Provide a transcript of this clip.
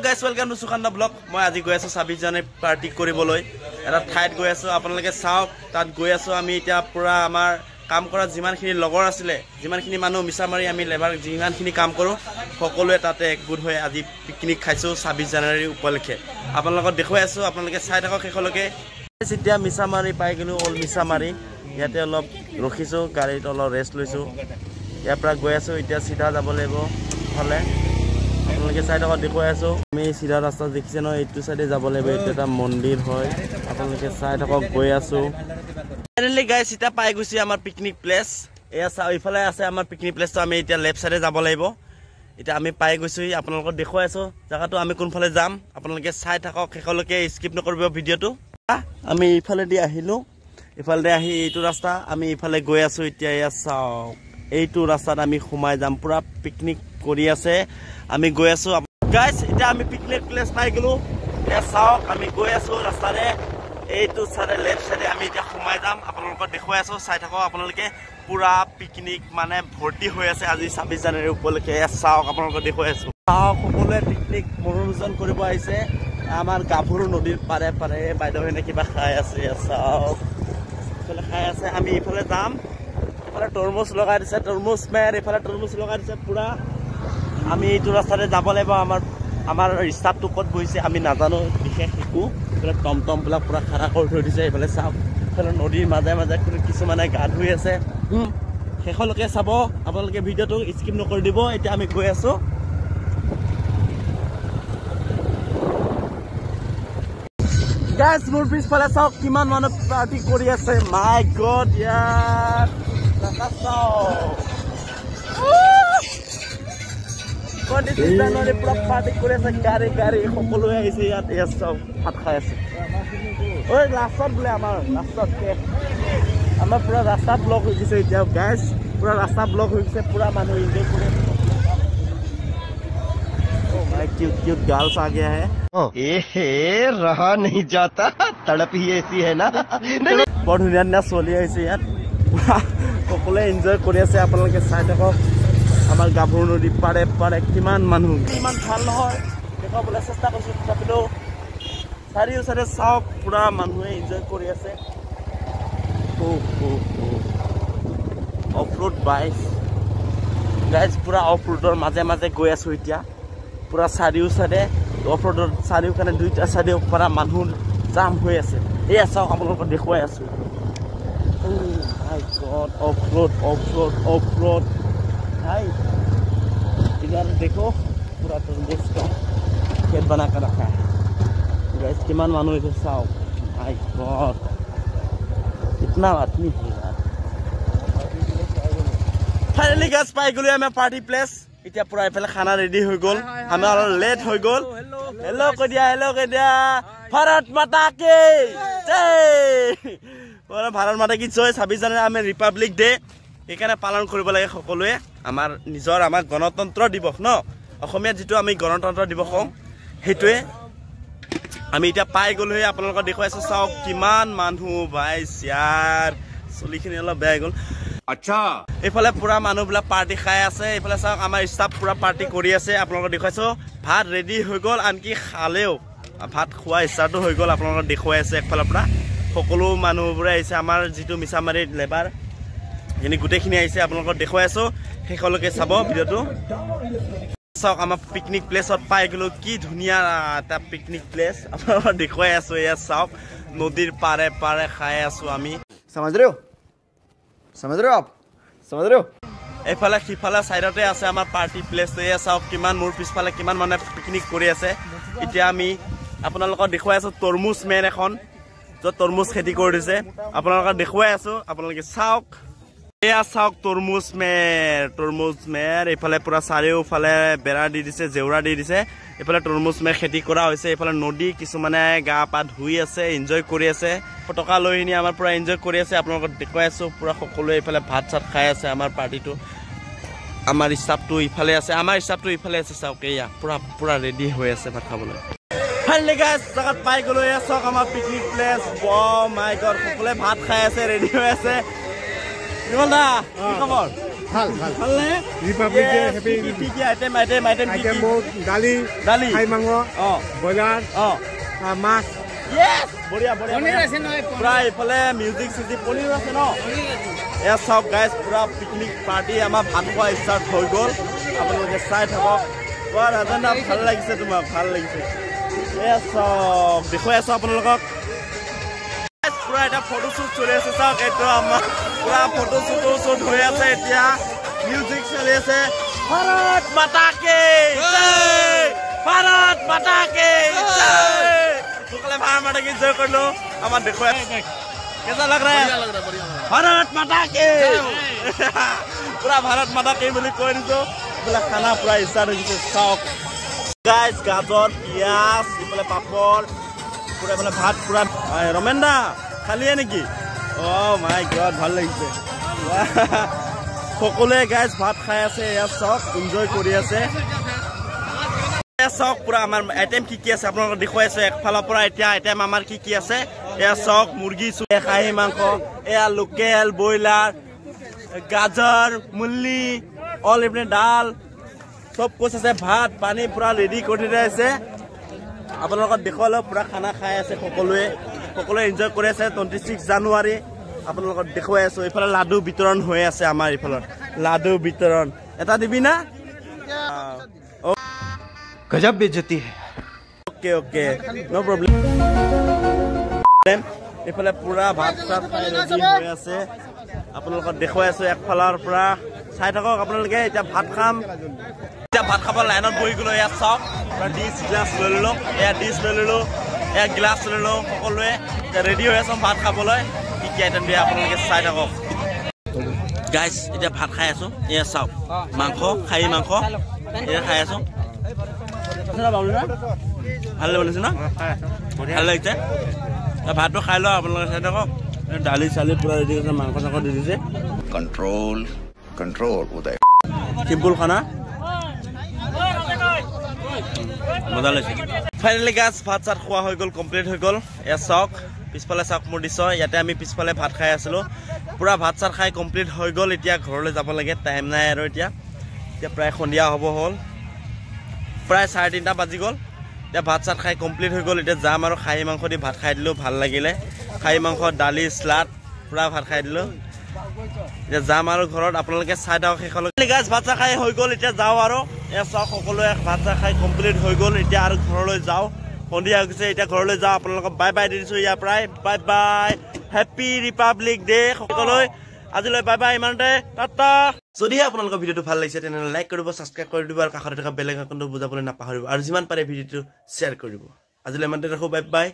guys, welcome to Sukanda Vlog. মই আজি গৈ আছো 26 জানুৱাৰী পাৰ্টি কৰিবলৈ এটা ঠাইত গৈ আছো আপোনালোকে চাওক তাত গৈ আছো আমি এতিয়া পুৰা আমাৰ কাম কৰা যিমানখিনি লগৰ আছিল যিমানখিনি মানুহ মিছামাৰি আমি লেবাৰ যিমানখিনি কাম কৰো সকলোৱে তাতে একগোট হৈ আজি পিকনিক খাইছো 26 জানুৱাৰী উপলক্ষে আপোনালোকক দেখুৱাই আছো আপোনালোকে চাই থাকক শেষলৈকে এতিয়া মিছামাৰি পাই গলো অল মিছামাৰি ইয়াতে অলপ ৰখিছো গাড়ীত অলপ ৰেষ্ট লৈছো ইয়াৰ পৰা গৈ আছো এতিয়া সিধা যাব লাগিব হলে আপোনালোকে চাই থাকক দেখুৱাই আছো আমি সিধা ৰাস্তা দেখিছে ন এইটো সাইডে যাব লাগিব এটা এটা মন্দিৰ হয় আপোনালোকে চাই থাকক গৈ আছো ফাইনালি গাইস এটা পাই গৈছি আমাৰ পিকনিক প্লেস এয়া ইফালে আছে আমাৰ পিকনিক প্লেসটো আমি এতিয়া লেফট সাইডে যাব লাগিব এটা আমি পাই গৈছো আপোনালোকক দেখুৱাই আছো জায়গাটো আমি কোনফালে যাম আপোনালোকে চাই থাকক শেষলৈকে স্কিপ নকৰিব ভিডিওটো আমি ইফালে দি আহিলো ইফালে আহি এইটো ৰাস্তা আমি ইফালে গৈ আছো এতিয়া এয়া চাওক এইটো ৰাস্তাত আমি ঘুমাই যাম পুৰা পিকনিক কৰি আছে আমি গৈ আছো গাইস এটা আমি পিকনিক প্লেস পাই গলো এয়া চাওক আমি গৈ আছো ৰাস্তাৰে এইটো সাইডে লেফট সাইডে আমি এতিয়া ঘুমাই যাম আপোনালোকক দেখুৱাই আছো চাই থাকক আপোনালোকে পুৰা পিকনিক মানে ভৰ্তি হৈ আছে আজি 26 জানুৱাৰী উপলক্ষে এয়া চাওক আপোনালোকক দেখুৱাই আছো চাওক সকলোৱে পিকনিক মনোৰঞ্জন কৰিব আহিছে আমাৰ গাভৰু নদীৰ পাৰে পাৰে বাইদেউহেনে কিবা খাই আছে এয়া চাওক ইফালে খাই আছে আমি ইফালে যাম ইফালে তৰমুজ লগাই দিছে তৰমুজ মেৰ ইফালে তৰমুজ লগাই দিছে পুৰা আমি এইটো ৰাস্তাৰে যাব লাগিব আমাৰ ষ্টাফটো ক'ত বহিছে আমি নাজানো বিশেষ একো ইফালে টমটম বিলাক পুৰা খাৰা কৰি থৈ দিছে ইফালে চাওক ইফালে নদীৰ মাজে মাজে কিছুমানে গা ধুই আছে শেষলৈকে চাব আপোনালোকে ভিডিঅ'টো স্কিপ নকৰি দিব এতিয়া আমি গৈ আছো গাইস মোৰ পিছফালে চাওক কিমান মানুহ পাৰ্টি কৰি আছে মাই গড ইয়াৰ পুৰা পাৰ্টি কৰি আছে গাড়ী সকলোৱে আহিছে ইয়াত ইয়াত চাওক ভাত খাই আছে ঐ লাষ্টত বোলে আমাৰ পুৰা ৰাস্তা ব্লক হৈ গৈছে এতিয়া গাইস পুৰা ৰাস্তা ব্লক হৈ গৈছে পুৰা মানুহ এনজয় কৰি আছে क्यूट गर्ल्स आ गया है रहा नहीं जाता तड़प ही ऐसी है ना বৰ ধুনীয়া ধুনীয়া চলি আহিছে ইয়াত সকলোৱে এনজয় কৰি আছে আপোনালোকে চাই থাকক আমাৰ গাভৰু নদী পাৰে পাৰে কিমান মানুহ ইমান ভাল নহয় দেখাবলৈ চেষ্টা কৰিছো তথাপিও চাৰিও চাইডে চাওক পুৰা মানুহে এনজয় কৰি আছে অফ ৰোড বাইক গাইজ পুৰা অফ ৰোডৰ মাজে মাজে গৈ আছো এতিয়া পুৰা চাৰিও চাইডে অফ ৰোডৰ চাৰিও কাৰণে দুইটা চাইডে পৰা মানুহ জাম হৈ আছে এয়া চাওক আপোনালোকক দেখুৱাই আছো অফ ৰোড भाई इधर देखो पूरा तरबूज का खेत बना कर रखा है गाइस किमान मानो इधर साओ माय गॉड इतना आदमी है यार फाइनली गाइस पाई गलो हम पार्टी प्लेस इतना पूरा इफाले खाना रेडी हो गल हम लेट हो गल हेलो क दिया भारत माता की जय भारत माता की जय 26 জানুৱাৰী আমি ৰিপাব্লিক ডে এখানে পালন কৰিব লাগে সকলোৱে আমাৰ নিজৰ আমাৰ গণতন্ত্ৰ দিৱস ন অসমীয়া যেটো আমি গণতন্ত্ৰ দিৱস কম হেতুৱে আমি এটা পাই গলো হে আপোনালোকক দেখুৱাইছো চাওক কিমান মানুহ ভাইস यार চলিখিনি অলপ বেয়া গল আচ্ছা এফালে পুৰা মানুহবিলাক পাৰ্টি খাই আছে এফালে চাওক আমাৰ ষ্টাফ পুৰা পাৰ্টি কৰি আছে আপোনালোকক দেখুৱাইছো ভাত ৰেডি হৈ গল আনকি খালেও ভাত খোৱা ষ্টাৰ্ট হৈ গল আপোনালোকক দেখুৱাই আছে একফালৰ পৰা সকলো মানুহবোৰে আহিছে আমাৰ যেটো মিছামাৰি লেবাৰ এনে গুটেখিনি আহিছে আপোনালোকক দেখুৱাই আছো শেষলৈকে চাব ভিডিওটো চাওক আমাৰ পিকনিক প্লেছত পাই গলো কি ধুনীয়া এটা পিকনিক প্লেস আপোনালোকক দেখুৱাই আছো এয়া চাওক নদীৰ পাৰে পাৰে খাই আছো আমি समझ रहे हो आप এফালে সিফালে সাইডতে আছে আমাৰ পাৰ্টি প্লেস এয়া চাওক কিমান মোৰ পিছফালে কিমান মানে পিকনিক কৰি আছে এতিয়া আমি আপোনালোকক দেখুৱাই আছো তৰমুজ মেন এখন য'ত তৰমুজ খেতি কৰি দিছে আপোনালোকক দেখুৱাই আছো আপোনালোকে চাওক এয়া চাওক তৰমুজ মেৰ এফালে পুৰা চাৰিওফালে বেৰা দি দিছে জেউৰা দি দিছে এফালে তৰমুজ মেৰ খেতি কৰা হৈছে এফালে নদী কিছুমানে গা পা ধুই আছে এনজয় কৰি আছে ফটকা লৈনি আমাৰ পুৰা এনজয় কৰি আছে আপোনালোকক দেখুৱাই আছো পুৰা সকলোৱে এফালে ভাত চাত খাই আছে আমাৰ পাৰ্টিটো আমাৰ ষ্টাফটো ইফালে আছে আমাৰ ষ্টাফটো ইফালে আছে চাওক এয়া পুৰা ৰেডি হৈ আছে ভাত খাবলৈ ফাইনালি গাইস জাগাত পাই গলো এয়া চাওক আমাৰ পিকনিক প্লেস মাই গড সকলোৱে ভাত খাই আছে ৰেডি হৈ আছে নিমলদা কি খবৰ ভাল ভাল ভালনে ৰিপাব্লিক ডে হেপী কি আইটেম আইটেম বহুত দালি খাই মাংস ব্ৰইলাৰ মাছ Yes! Boria. Pura ifale music city paneer আছে ন এয়া সব গাইস পুৰা পিকনিক পাৰ্টি আমাৰ ভাত খোৱা স্টাৰ্ট হৈ গল আপোনালোকে চাই থাকক বৰ আজানা ভাল লাগিছে তোমাক ভাল লাগিছে এয়া সব দেখুৱাই আছো আপোনালোকক পুৰা এটা ফটো শুট চলি আছে চাওক এইটো আমাৰ পুৰা ফটো শুট হৈ আছে এতিয়া মিউজিক চলি আছে ভাৰত মাতা কি জয় ভাৰত মাতা কি জয় तुकले भारत माता की जय कर लो हमारे देखो कैसा लग रहा है भारत माता के पूरा भारत माता के बोली कोई नहीं तो पूरा खाना पूरा स्टार्ट हो गया शौक गाइस गाजर प्याज इपले पापड़ पूरा মানে ভাত पूरा রমেন্দা খালি নেকি ও মাই গড ভাল লাগিছে সকলে গাইস ভাত খাই আছে ইয়া সব এনজয় কৰি আছে চক পুৰা আমাৰ আইটেম কি আছে আপনাৰা দেখুৱাই আছে একফালৰ পৰা এতিয়া আইটেম আমাৰ কি আছে এয়া চক মুৰ্গী খাহী মাংস এয়া লোকেল ব্ৰইলাৰ গাজৰ মুল্লি অল ইভনে ডাল সব কুছ আছে ভাত পানী পুৰা ৰেডি কৰি আছে আপোনালোকক দেখুৱালো পুৰা খানা খাই আছে সকলোৱে এনজয় কৰি আছে 26 জানুৱাৰী আপোনালোকক দেখুৱাই আছো ইফালে লাডু বিতৰণ হৈ আছে আমাৰ ইফালৰ লাডু বিতৰণ এটা দিবি না गजब बेइज्जती है ओके नो प्रॉब्लम इफाले पूरा भात सात খাই ৰেডি হৈ আছে আপোনালোকক দেখুৱাই আছো একফালৰ পৰা চাই থাকক আপোনালোকে এতিয়া ভাত খাম এতিয়া ভাত খাব লাইনত বহি গলো এয়া চক ডিশ গ্লাছ লৈ ললো এয়া ডিশ লৈ ললো এয়া গ্লাছ লৈ ললো সকলোৱে ৰেডি হৈ আছে ভাত খাবলৈ কি আইটেম দিয়ে আপোনালোকে চাই থাকক গাইস এতিয়া ভাত খাই আছো এয়া চাওক মাংস খাহী মাংস এয়া খাই আছো ভাল লাগিছে না ভাল লাগিছে ভাতটো খাই লওঁ আপোনালোকে চাই থাকক দালি চালি পুৰা ৰেডি কৰিছে মাংস চাংস দি দিছে कंट्रोल उदय চিম্পুল খানা মজা লাগিছে ফাইনেলি গাছ ভাত চাত খোৱা হৈ গ'ল কমপ্লিট হৈ গ'ল এয়া চাওক পিছফালে চাওক মোৰ দিছ ইয়াতে আমি পিছফালে ভাত খাই আছিলোঁ পুৰা ভাত চাত খাই কমপ্লিট হৈ গ'ল এতিয়া ঘৰলৈ যাব লাগে টাইম নাই আৰু এতিয়া প্ৰায় সন্ধিয়া হ'ব হ'ল প্ৰায় 3:30 বাজি গ'ল এতিয়া ভাত চাত খাই কমপ্লিট হৈ গ'ল এতিয়া যাম আৰু খাহী মাংস দি ভাত খাই দিলোঁ ভাল লাগিলে খাহী মাংস দালি স্লাড পুৰা ভাত খাই দিলোঁ এতিয়া যাম আৰু ঘৰত আপোনালোকে চাই থাকক শেষলৈকে গাইছ ভাত চাত খাই হৈ গ'ল এতিয়া যাওঁ আৰু এয়া চাওক সকলোৱে ভাত চাত খাই কমপ্লিট হৈ গ'ল এতিয়া আৰু ঘৰলৈ যাওঁ সন্ধিয়া হৈ গৈছে এতিয়া ঘৰলৈ যাওঁ আপোনালোকক বাই বাই দি দিছোঁ ইয়াৰ পৰাই bye bye happy Republic day সকলোৱে আজিলৈ বাই বাই ইমানতে টাটা যদিহে আপোনালোকৰ ভিডিঅ'টো ভাল লাগিছে তেনেহ'লে লাইক কৰিব ছাবস্ক্ৰাইব কৰি দিব আৰু কাষতে থকা বেল আইকনটো বজাবলৈ নাপাহৰিব আৰু যিমান পাৰে ভিডিঅ'টো শ্বেয়াৰ কৰিব আজিলৈ ইমানতে ৰাখোঁ বাই বাই